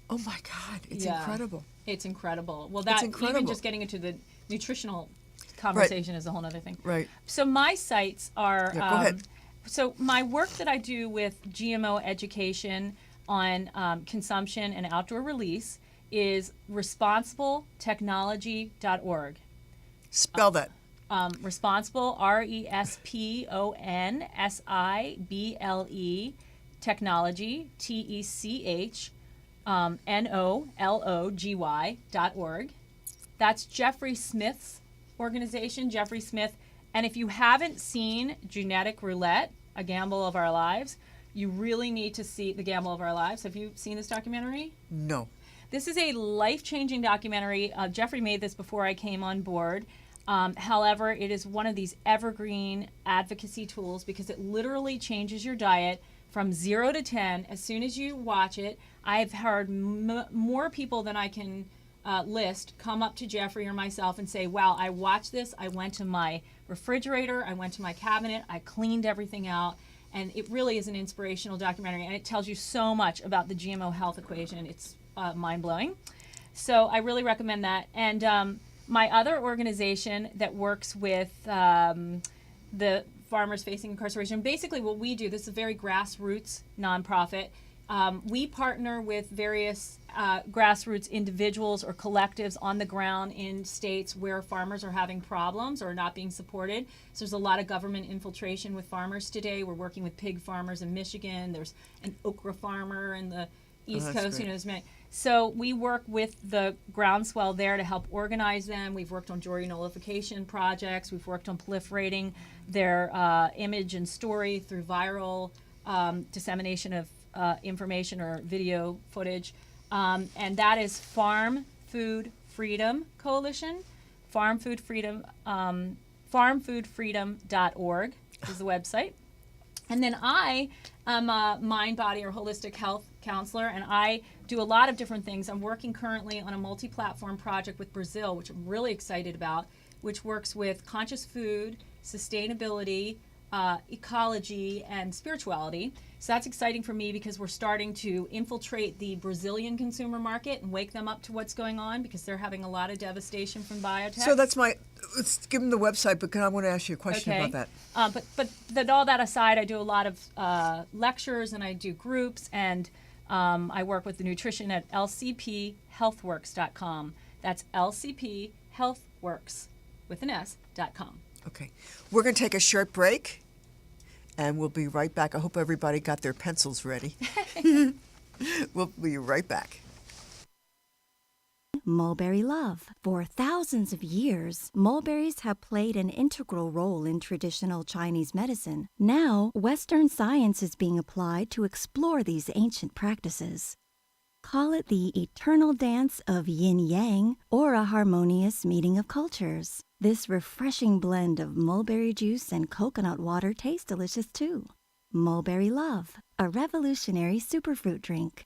oh my God, it's incredible. It's incredible. Well, It's even incredible. just getting into the nutritional conversation is a whole other thing. Right. So my sites are. Yeah, go ahead. So my work that I do with GMO education on consumption and outdoor release is responsibletechnology.org. Spell that. Responsible, RESPONSIBLE, technology, TECHNOLOGY.org. That's Jeffrey Smith's organization, Jeffrey Smith. And if you haven't seen Genetic Roulette, A Gamble of Our Lives, you really need to see The Gamble of Our Lives. Have you seen this documentary? No. This is a life-changing documentary. Jeffrey made this before I came on board. However, it is one of these evergreen advocacy tools because it literally changes your diet from 0 to 10 as soon as you watch it. I've heard more people than I can list come up to Jeffrey or myself and say, wow, I watched this. I went to my refrigerator. I went to my cabinet. I cleaned everything out. And it really is an inspirational documentary. And it tells you so much about the GMO health equation. It's mind-blowing. So I really recommend that. And my other organization that works with the farmers facing incarceration, basically what we do, this is a very grassroots nonprofit. We partner with various grassroots individuals or collectives on the ground in states where farmers are having problems or not being supported. So there's a lot of government infiltration with farmers today. We're working with pig farmers in Michigan. There's an okra farmer in the East that's Coast. great. There's many. So we work with the groundswell there to help organize them. We've worked on jury nullification projects. We've worked on proliferating their image and story through viral dissemination of information or video footage. And that is Farm Food Freedom Coalition, farmfoodfreedom.org is the website. And then I am a mind, body, or holistic health counselor, and I do a lot of different things. I'm working currently on a multi-platform project with Brazil, which I'm really excited about, which works with conscious food, sustainability, ecology, and spirituality. So that's exciting for me because we're starting to infiltrate the Brazilian consumer market and wake them up to what's going on because they're having a lot of devastation from biotech. So let's give them the website, but I want to ask you a question about that. But all that aside, I do a lot of lectures and I do groups, and I work with the nutrition at lcphealthworks.com. That's lcphealthworks with an S.com. Okay. We're going to take a short break, and we'll be right back. I hope everybody got their pencils ready. We'll be right back. Mulberry love. For thousands of years, mulberries have played an integral role in traditional Chinese medicine. Now, Western science is being applied to explore these ancient practices. Call it the eternal dance of yin-yang or a harmonious meeting of cultures. This refreshing blend of mulberry juice and coconut water tastes delicious too. Mulberry Love, a revolutionary superfruit drink.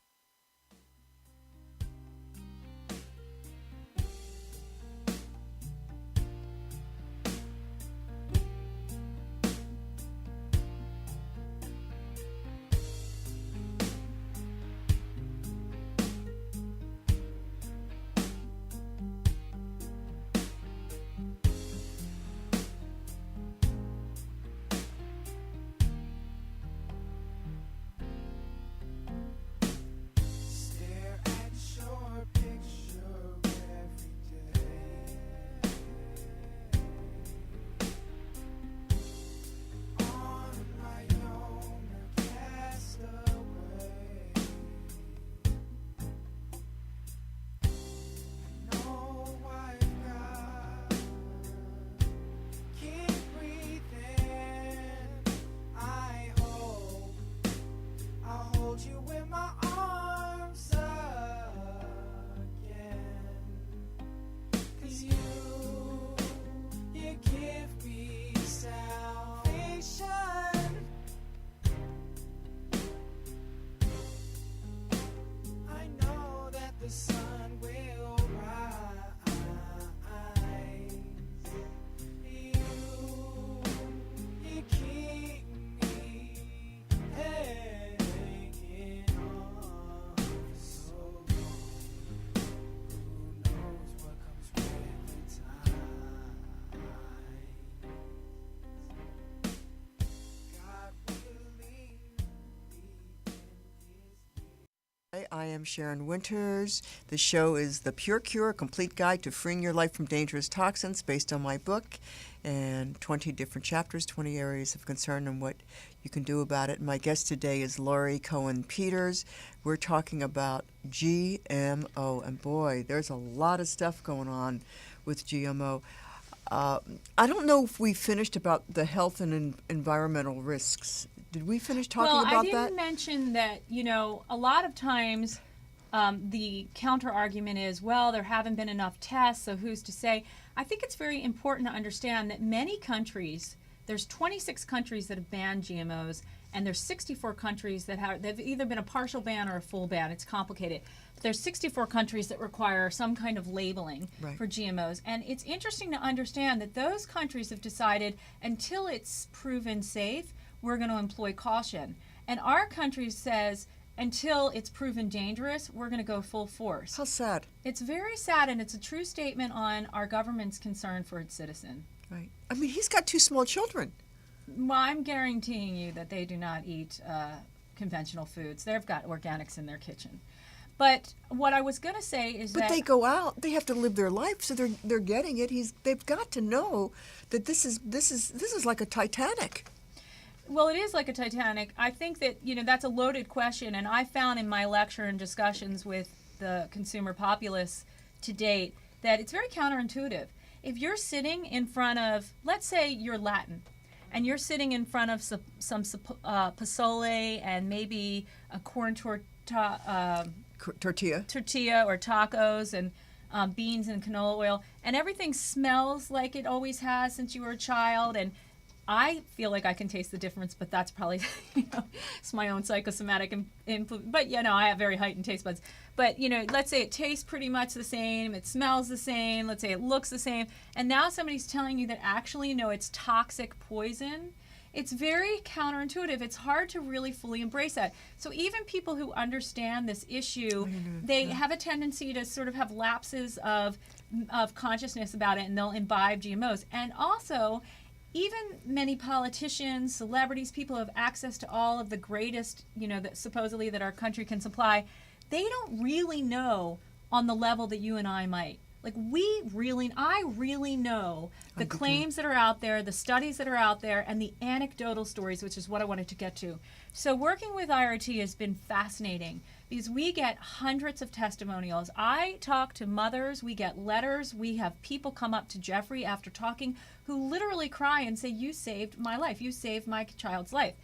Stare at your picture every day. On my own, a castaway. Know I've got, keep breathing. I hope I'll hold you in my arms again. 'Cause you give me salvation. I know that the sun will rise. You keep me hanging on so long. Who knows what comes with the time? God willing, Hi, I am Sharyn Wynters. The show is The Pure Cure, a complete guide to freeing your life from dangerous toxins based on my book and 20 different chapters, 20 areas of concern and what you can do about it. And my guest today is Laurie Cohen Peters. We're talking about GMO. And boy, there's a lot of stuff going on with GMO. I don't know if we finished about the health and environmental risks. Did we finish talking about that? Well, I didn't mention that, a lot of times the counter argument is, well, there haven't been enough tests, so who's to say? I think it's very important to understand that many countries, there's 26 countries that have banned GMOs, and there's 64 countries that they've either been a partial ban or a full ban. It's complicated. But there's 64 countries that require some kind of labeling for GMOs. And it's interesting to understand that those countries have decided until it's proven safe, we're going to employ caution. And our country says until it's proven dangerous, we're going to go full force. How sad. It's very sad, and it's a true statement on our government's concern for its citizen. Right. I mean, he's got 2 small children. Well, I'm guaranteeing you that they do not eat conventional foods. They've got organics in their kitchen. But what I was going to say is But that they go out, they have to live their life, so they're getting it. They've got to know that this is like a Titanic. Well, it is like a Titanic. I think that, that's a loaded question, and I found in my lecture and discussions with the consumer populace to date that it's very counterintuitive. If you're sitting in front of, let's say you're Latin, and you're sitting in front of some pozole and maybe a corn tortilla or tacos and beans and canola oil, and everything smells like it always has since you were a child. And I feel like I can taste the difference, but that's probably, it's my own psychosomatic influence. But, I have very heightened taste buds. But, let's say it tastes pretty much the same, it smells the same, let's say it looks the same, and now somebody's telling you that actually, it's toxic poison. It's very counterintuitive. It's hard to really fully embrace that. So even people who understand this issue, they have a tendency to sort of have lapses of consciousness about it, and they'll imbibe GMOs. And also, even many politicians, celebrities, people who have access to all of the greatest, that supposedly that our country can supply, they don't really know on the level that you and I might. Like I really know the claims that are out there, the studies that are out there, and the anecdotal stories, which is what I wanted to get to. So working with IRT has been fascinating because we get hundreds of testimonials. I talk to mothers, we get letters, we have people come up to Jeffrey after talking who literally cry and say, "You saved my life, you saved my child's life."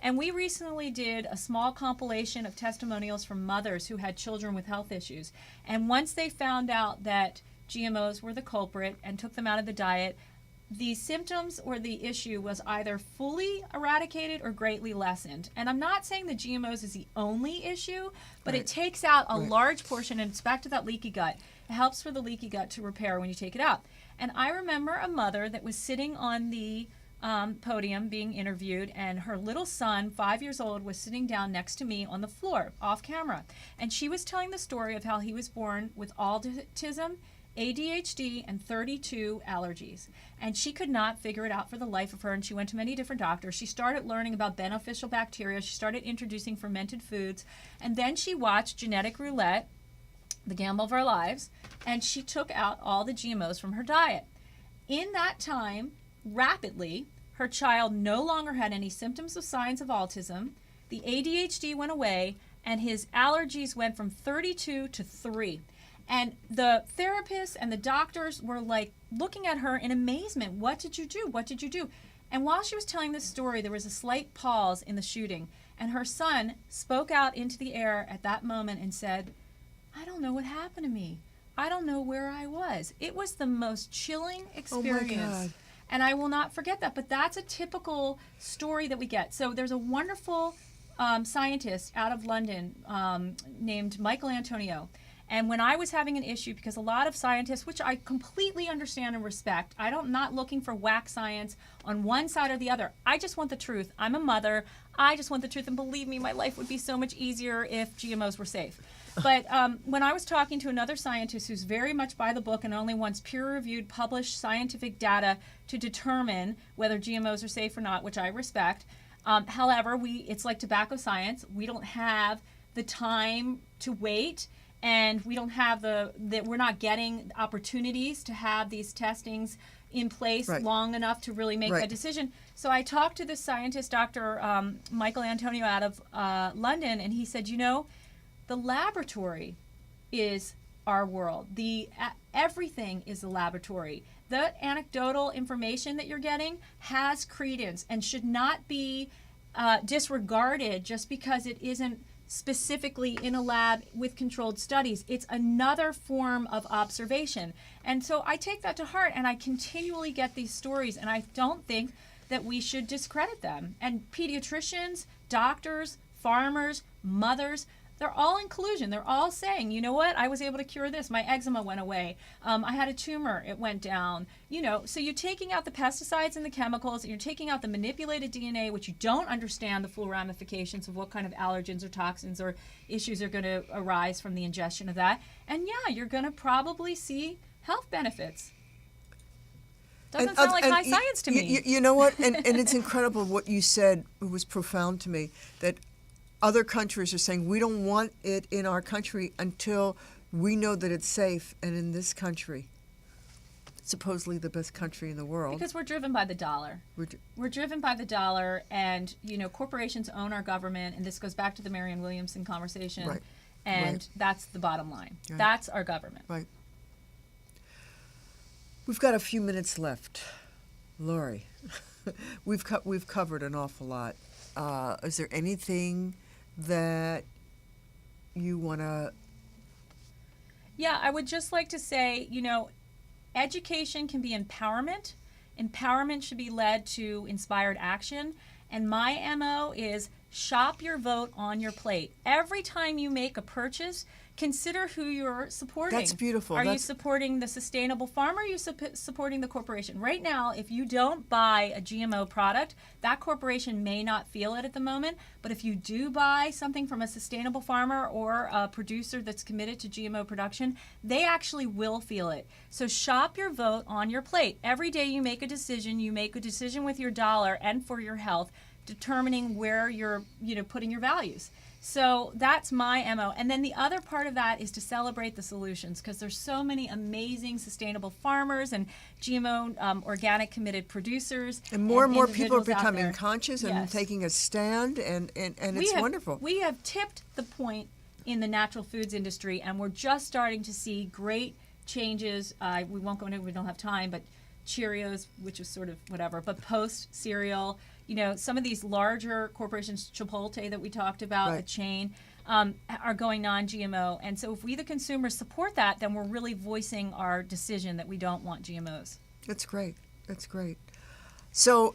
And we recently did a small compilation of testimonials from mothers who had children with health issues. And once they found out that GMOs were the culprit and took them out of the diet, the symptoms or the issue was either fully eradicated or greatly lessened. And I'm not saying the GMOs is the only issue, but it takes out a large portion, and it's back to that leaky gut. It helps for the leaky gut to repair when you take it out. And I remember a mother that was sitting on the podium being interviewed, and her little son, 5 years old, was sitting down next to me on the floor off camera, and she was telling the story of how he was born with autism, ADHD, and 32 allergies, and she could not figure it out for the life of her. And she went to many different doctors. She started learning about beneficial bacteria. She started introducing fermented foods, and then she watched Genetic Roulette, the gamble of our lives, and she took out all the GMOs from her diet. In that time, rapidly, her child no longer had any symptoms or signs of autism, the ADHD went away, and his allergies went from 32 to 3. And the therapists and the doctors were like looking at her in amazement. What did you do? What did you do? And while she was telling this story, there was a slight pause in the shooting, and her son spoke out into the air at that moment and said, "I don't know what happened to me. I don't know where I was." It was the most chilling experience. Oh my God. And I will not forget that. But that's a typical story that we get. So there's a wonderful scientist out of London named Michael Antonio. And when I was having an issue, because a lot of scientists, which I completely understand and respect, I'm not looking for whack science on one side or the other. I just want the truth. I'm a mother. I just want the truth. And believe me, my life would be so much easier if GMOs were safe. But when I was talking to another scientist who's very much by the book and only wants peer-reviewed, published scientific data to determine whether GMOs are safe or not, which I respect. However, it's like tobacco science. We don't have the time to wait, and we don't have we're not getting opportunities to have these testings in place long enough to really make a decision. So I talked to this scientist, Dr. Michael Antonio out of London, and he said, the laboratory is our world. Everything is a laboratory. The anecdotal information that you're getting has credence and should not be disregarded just because it isn't specifically in a lab with controlled studies. It's another form of observation. And so I take that to heart, and I continually get these stories, and I don't think that we should discredit them. And pediatricians, doctors, farmers, mothers, they're all in collusion. They're all saying, you know what, I was able to cure this. My eczema went away. I had a tumor. It went down. So you're taking out the pesticides and the chemicals, and you're taking out the manipulated DNA, which you don't understand the full ramifications of what kind of allergens or toxins or issues are going to arise from the ingestion of that. And yeah, you're going to probably see health benefits. Doesn't sound like high science to me. You know what? And it's incredible what you said. It was profound to me that other countries are saying we don't want it in our country until we know that it's safe. And in this country, supposedly the best country in the world. Because we're driven by the dollar. We're driven by the dollar, and corporations own our government, and this goes back to the Marianne Williamson conversation. Right. And that's the bottom line. Right. That's our government. Right. We've got a few minutes left. Laurie, we've covered an awful lot. Is there anything that you want to Yeah, I would just like to say, education can be empowerment. Empowerment should be led to inspired action. And my MO is shop your vote on your plate. Every time you make a purchase, consider who you're supporting. That's beautiful. Are you supporting the sustainable farmer? Or are you supporting the corporation? Right now, if you don't buy a GMO product, that corporation may not feel it at the moment. But if you do buy something from a sustainable farmer or a producer that's committed to GMO production, they actually will feel it. So shop your vote on your plate. Every day you make a decision with your dollar and for your health, determining where you're putting your values. So that's my MO. And then the other part of that is to celebrate the solutions, because there's so many amazing sustainable farmers and GMO organic committed producers. And more people are individuals out becoming there. conscious and Yes. taking a stand, and it's wonderful. We have tipped the point in the natural foods industry, and we're just starting to see great changes. We won't go into it, we don't have time, but Cheerios, which is sort of whatever, but Post cereal, some of these larger corporations, Chipotle that we talked about, Right. the chain, are going non-GMO. And so if we, the consumers, support that, then we're really voicing our decision that we don't want GMOs. That's great. That's great. So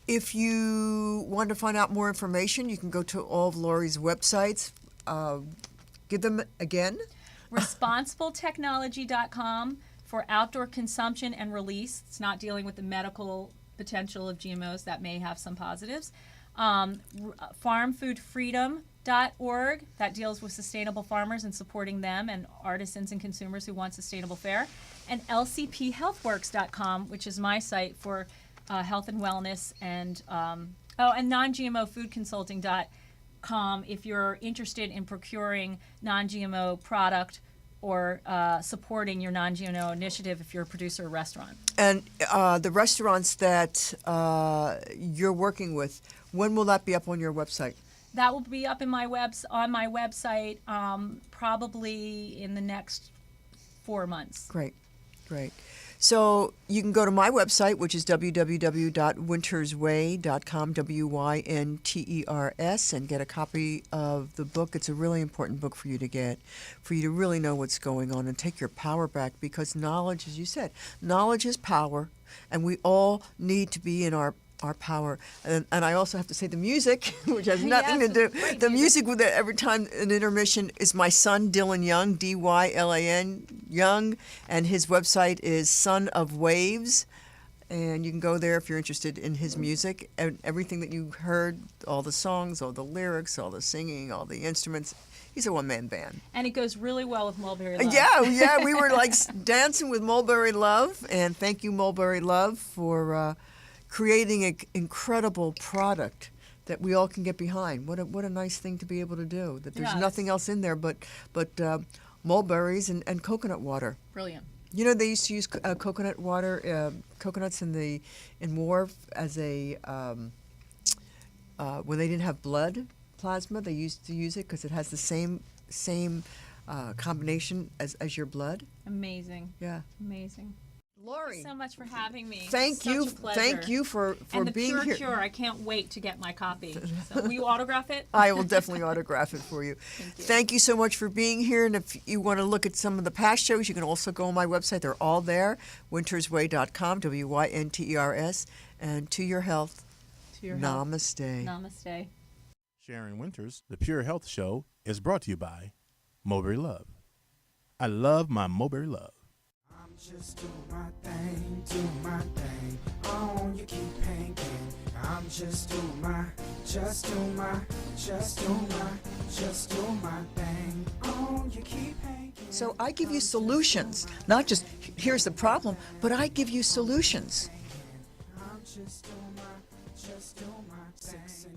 if you want to find out more information, you can go to all of Laurie's websites. Give them again. ResponsibleTechnology.com for outdoor consumption and release. It's not dealing with the medical potential of GMOs that may have some positives. Farmfoodfreedom.org, that deals with sustainable farmers and supporting them and artisans and consumers who want sustainable fare. And lcphealthworks.com, which is my site for health and wellness, and non-GMO foodconsulting.com if you're interested in procuring non-GMO product or supporting your non-GMO initiative if you're a producer or restaurant. And the restaurants that you're working with, when will that be up on your website? That will be up on my website probably in the next 4 months. Great, great. So you can go to my website, which is www.wintersway.com, WYNTERS, and get a copy of the book. It's a really important book for you to get, for you to really know what's going on and take your power back, because knowledge, as you said, knowledge is power, and we all need to be in our power. And I also have to say the music, which has nothing to do. The music with it every time an intermission is my son, Dylan Young, DYLAN Young, and his website is Son of Waves. And you can go there if you're interested in his music. And everything that you heard, all the songs, all the lyrics, all the singing, all the instruments, he's a one-man band. And it goes really well with Mulberry Love. Yeah, we were like dancing with Mulberry Love. And thank you, Mulberry Love, for creating an incredible product that we all can get behind. What a nice thing to be able to do. That there's nothing else in there but mulberries and coconut water. Brilliant. They used to use coconut water, coconuts in war as a when they didn't have blood plasma. They used to use it because it has the same combination as your blood. Amazing. Yeah. Amazing. Laurie, thank you so much for having me. Thank Such you. a pleasure. Thank you for and the being Pure here. Cure, I can't wait to get my copy. So will you autograph it? I will definitely autograph it for you. Thank you so much for being here. And if you want to look at some of the past shows, you can also go on my website. They're all there. wintersway.com, WYNTERS. And to your health, To your health. namaste. Namaste. Sharyn Wynters, the Pure Health Show, is brought to you by Mulberry Love. I love my Mulberry Love. Just do my thing, oh, you keep hanging. I'm just do my thing, oh, you keep hanging. So I give you solutions, not just here's the problem, but I give you solutions. I'm just do my thing.